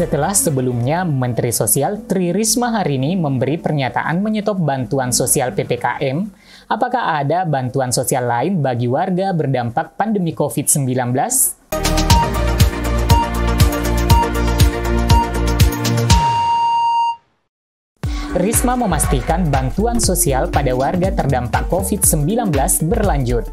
Setelah sebelumnya Menteri Sosial Tri Risma hari ini memberi pernyataan menyetop bantuan sosial PPKM, apakah ada bantuan sosial lain bagi warga berdampak pandemi COVID-19? Risma memastikan bantuan sosial pada warga terdampak COVID-19 berlanjut.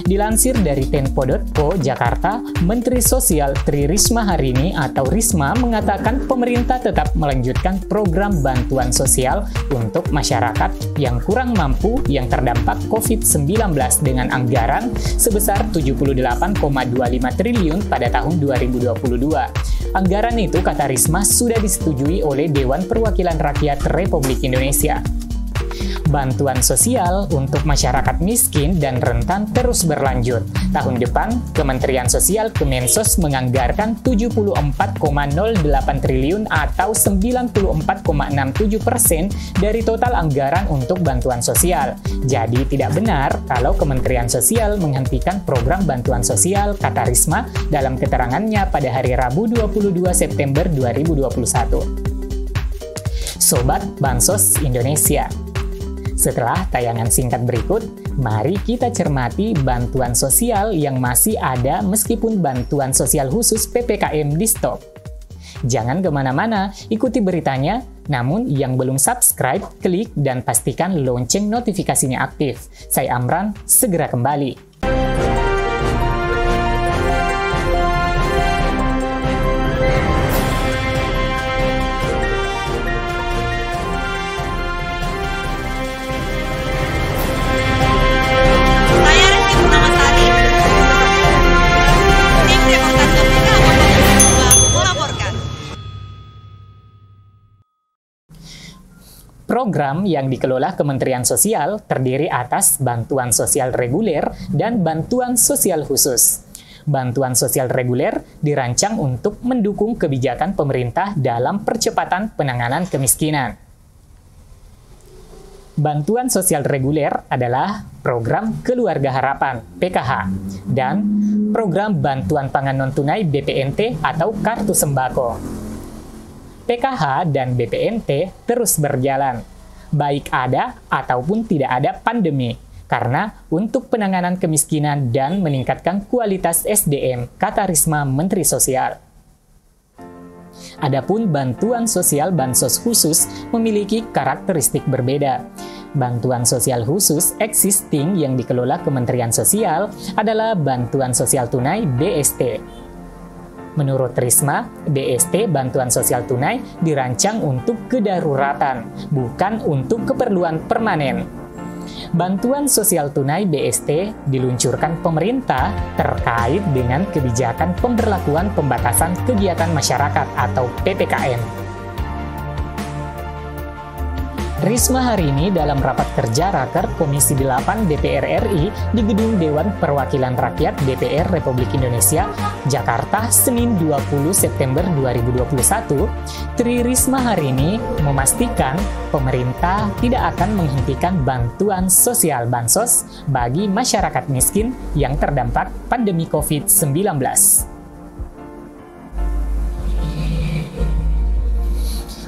Dilansir dari Tempo.co Jakarta, Menteri Sosial Tri Risma hari ini atau Risma mengatakan pemerintah tetap melanjutkan program bantuan sosial untuk masyarakat yang kurang mampu yang terdampak COVID-19 dengan anggaran sebesar 78,25 triliun pada tahun 2022. Anggaran itu, kata Risma, sudah disetujui oleh Dewan Perwakilan Rakyat Republik Indonesia. Bantuan sosial untuk masyarakat miskin dan rentan terus berlanjut. Tahun depan, Kementerian Sosial Kemensos menganggarkan 74,08 triliun atau 94,67% dari total anggaran untuk bantuan sosial. Jadi tidak benar kalau Kementerian Sosial menghentikan program bantuan sosial, kata Risma dalam keterangannya pada hari Rabu 22 September 2021. Sobat Bansos Indonesia, setelah tayangan singkat berikut, mari kita cermati bantuan sosial yang masih ada meskipun bantuan sosial khusus PPKM di stop. Jangan kemana-mana, ikuti beritanya, namun yang belum subscribe, klik dan pastikan lonceng notifikasinya aktif. Saya Amran, segera kembali. Program yang dikelola Kementerian Sosial terdiri atas bantuan sosial reguler dan bantuan sosial khusus. Bantuan sosial reguler dirancang untuk mendukung kebijakan pemerintah dalam percepatan penanganan kemiskinan. Bantuan sosial reguler adalah program Keluarga Harapan (PKH) dan program Bantuan Pangan Non-Tunai (BPNT) atau Kartu Sembako. PKH dan BPNT terus berjalan, baik ada ataupun tidak ada pandemi, karena untuk penanganan kemiskinan dan meningkatkan kualitas SDM, kata Risma Menteri Sosial. Adapun bantuan sosial Bansos khusus memiliki karakteristik berbeda. Bantuan sosial khusus existing yang dikelola Kementerian Sosial adalah bantuan sosial tunai BST. Menurut Risma, BST bantuan sosial tunai dirancang untuk kedaruratan, bukan untuk keperluan permanen. Bantuan sosial tunai BST diluncurkan pemerintah terkait dengan kebijakan pemberlakuan pembatasan kegiatan masyarakat atau PPKM. Risma hari ini dalam rapat kerja Raker Komisi 8 DPR RI di Gedung Dewan Perwakilan Rakyat DPR Republik Indonesia, Jakarta, Senin 20 September 2021, Tri Risma hari ini memastikan pemerintah tidak akan menghentikan bantuan sosial Bansos bagi masyarakat miskin yang terdampak pandemi COVID-19.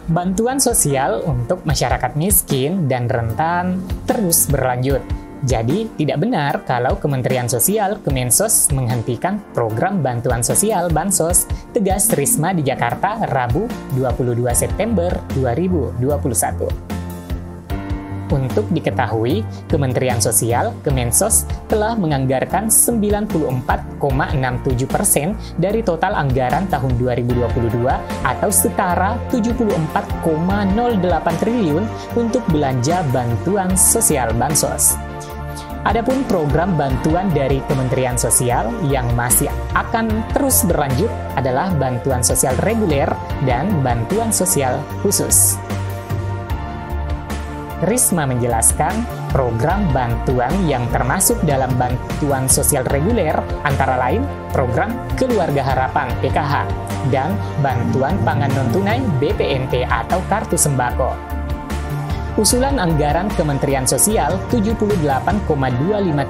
Bantuan sosial untuk masyarakat miskin dan rentan terus berlanjut. Jadi, tidak benar kalau Kementerian Sosial Kemensos menghentikan program bantuan sosial Bansos, tegas Risma di Jakarta, Rabu 22 September 2021. Untuk diketahui, Kementerian Sosial Kemensos telah menganggarkan 94,67% dari total anggaran tahun 2022 atau setara 74,08 triliun untuk belanja bantuan sosial Bansos. Adapun program bantuan dari Kementerian Sosial yang masih akan terus berlanjut adalah bantuan sosial reguler dan bantuan sosial khusus. Risma menjelaskan program bantuan yang termasuk dalam bantuan sosial reguler antara lain program Keluarga Harapan (PKH) dan bantuan pangan non-tunai BPNT atau Kartu Sembako. Usulan anggaran Kementerian Sosial 78,25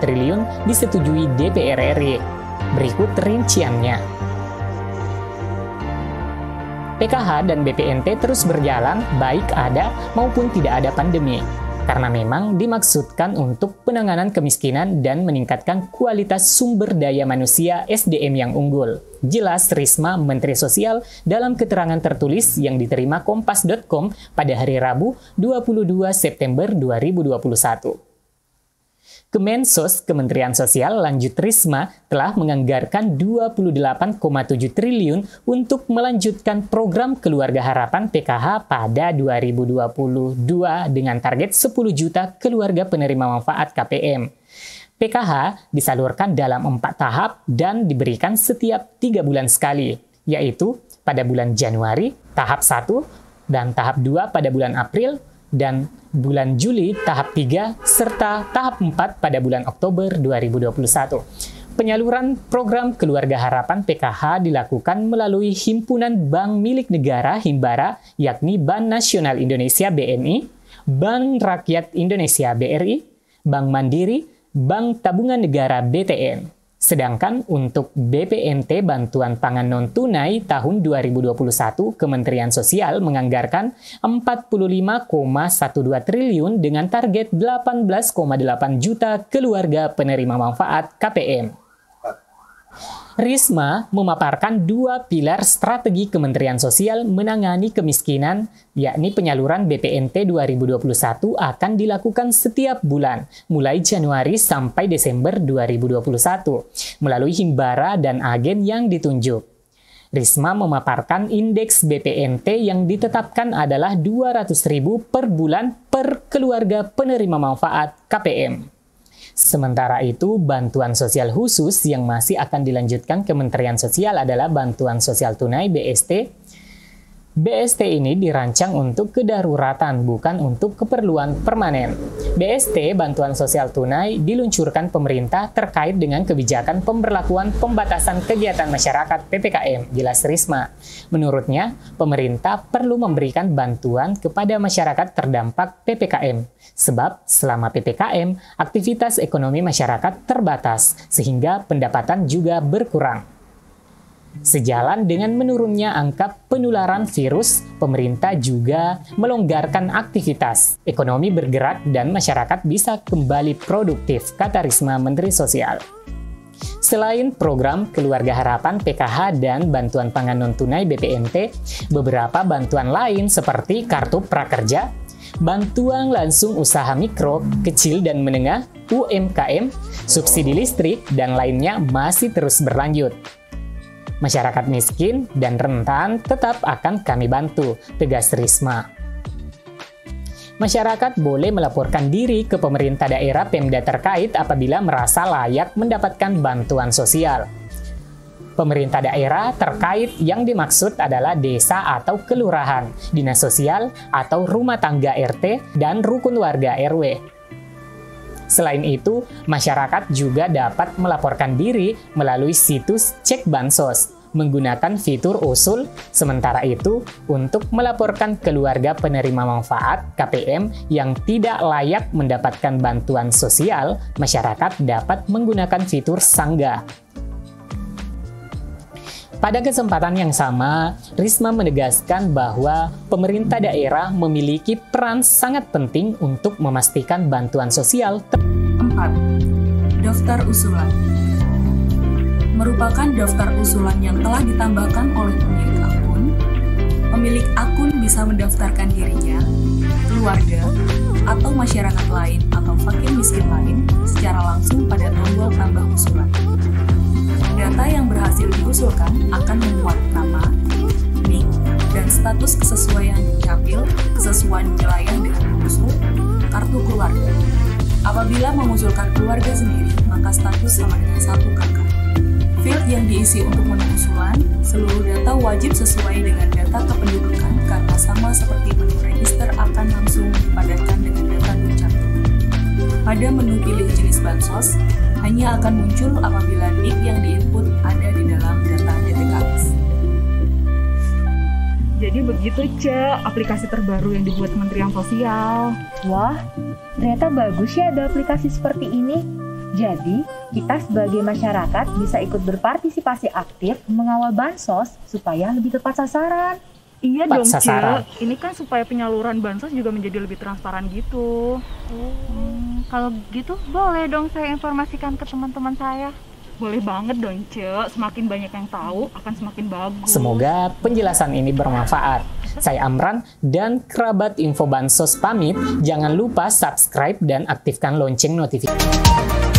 triliun disetujui DPR RI. Berikut rinciannya. PKH dan BPNT terus berjalan baik ada maupun tidak ada pandemi, karena memang dimaksudkan untuk penanganan kemiskinan dan meningkatkan kualitas sumber daya manusia SDM yang unggul. Jelas Risma Menteri Sosial dalam keterangan tertulis yang diterima Kompas.com pada hari Rabu 22 September 2021. Kemensos Kementerian Sosial lanjut Risma telah menganggarkan 28,7 triliun untuk melanjutkan program Keluarga Harapan PKH pada 2022 dengan target 10 juta keluarga penerima manfaat KPM. PKH disalurkan dalam 4 tahap dan diberikan setiap 3 bulan sekali, yaitu pada bulan Januari tahap 1 dan tahap 2 pada bulan April dan bulan Juli tahap 3 serta tahap 4 pada bulan Oktober 2021. Penyaluran program Keluarga Harapan PKH dilakukan melalui Himpunan Bank Milik Negara Himbara, yakni Bank Nasional Indonesia BNI, Bank Rakyat Indonesia BRI, Bank Mandiri, Bank Tabungan Negara BTN. Sedangkan untuk BPNT Bantuan Pangan Non-Tunai tahun 2021, Kementerian Sosial menganggarkan 45,12 triliun dengan target 18,8 juta keluarga penerima manfaat KPM. Risma memaparkan 2 pilar strategi Kementerian Sosial menangani kemiskinan, yakni penyaluran BPNT 2021 akan dilakukan setiap bulan, mulai Januari sampai Desember 2021, melalui himbara dan agen yang ditunjuk. Risma memaparkan indeks BPNT yang ditetapkan adalah 200.000 per bulan per keluarga penerima manfaat KPM. Sementara itu, bantuan sosial khusus yang masih akan dilanjutkan Kementerian Sosial adalah bantuan sosial tunai BST. BST ini dirancang untuk kedaruratan, bukan untuk keperluan permanen. BST, bantuan sosial tunai, diluncurkan pemerintah terkait dengan kebijakan pemberlakuan pembatasan kegiatan masyarakat PPKM, jelas Risma. Menurutnya, pemerintah perlu memberikan bantuan kepada masyarakat terdampak PPKM. Sebab selama PPKM, aktivitas ekonomi masyarakat terbatas, sehingga pendapatan juga berkurang. Sejalan dengan menurunnya angka penularan virus, pemerintah juga melonggarkan aktivitas. Ekonomi bergerak dan masyarakat bisa kembali produktif, kata Risma Menteri Sosial. Selain program Keluarga Harapan PKH dan Bantuan Pangan Non-Tunai BPNT, beberapa bantuan lain seperti Kartu Prakerja, Bantuan Langsung Usaha Mikro, Kecil dan Menengah, UMKM, subsidi listrik, dan lainnya masih terus berlanjut. Masyarakat miskin dan rentan tetap akan kami bantu, tegas Risma. Masyarakat boleh melaporkan diri ke pemerintah daerah Pemda terkait apabila merasa layak mendapatkan bantuan sosial. Pemerintah daerah terkait yang dimaksud adalah desa atau kelurahan, dinas sosial atau rumah tangga RT, dan rukun warga RW. Selain itu, masyarakat juga dapat melaporkan diri melalui situs Cek Bansos menggunakan fitur usul. Sementara itu, untuk melaporkan keluarga penerima manfaat KPM yang tidak layak mendapatkan bantuan sosial, masyarakat dapat menggunakan fitur sanggah. Pada kesempatan yang sama, Risma menegaskan bahwa pemerintah daerah memiliki peran sangat penting untuk memastikan bantuan sosial. 4. Daftar usulan merupakan daftar usulan yang telah ditambahkan oleh pemilik akun. Pemilik akun bisa mendaftarkan dirinya, keluarga, atau masyarakat lain atau fakir miskin lain secara langsung pada tombol tambah usulan. Data yang berhasil diusulkan akan memuat nama, NIK, dan status kesesuaian dukcapil, kesesuaian wilayah dengan pengusul, kartu keluarga. Apabila mengusulkan keluarga sendiri, maka status sama dengan satu kakak. Field yang diisi untuk menu usulan, seluruh data wajib sesuai dengan data kependudukan karena sama seperti menu register akan langsung dipadatkan dengan data dukcapil. Pada menu pilih jenis bansos, hanya akan muncul apabila NIK yang diinput ada di dalam data DTKS. Jadi begitu, Cek, aplikasi terbaru yang dibuat Kementerian Sosial. Wah, ternyata bagus ya ada aplikasi seperti ini. Jadi, kita sebagai masyarakat bisa ikut berpartisipasi aktif mengawal bansos supaya lebih tepat sasaran. Iya tepat dong, sasaran. Ce. Ini kan supaya penyaluran bansos juga menjadi lebih transparan gitu. Kalau gitu boleh dong saya informasikan ke teman-teman saya. Boleh banget dong, Ce. Semakin banyak yang tahu, akan semakin bagus. Semoga penjelasan ini bermanfaat. Saya Amran dan kerabat Info Bansos pamit. Jangan lupa subscribe dan aktifkan lonceng notifikasi.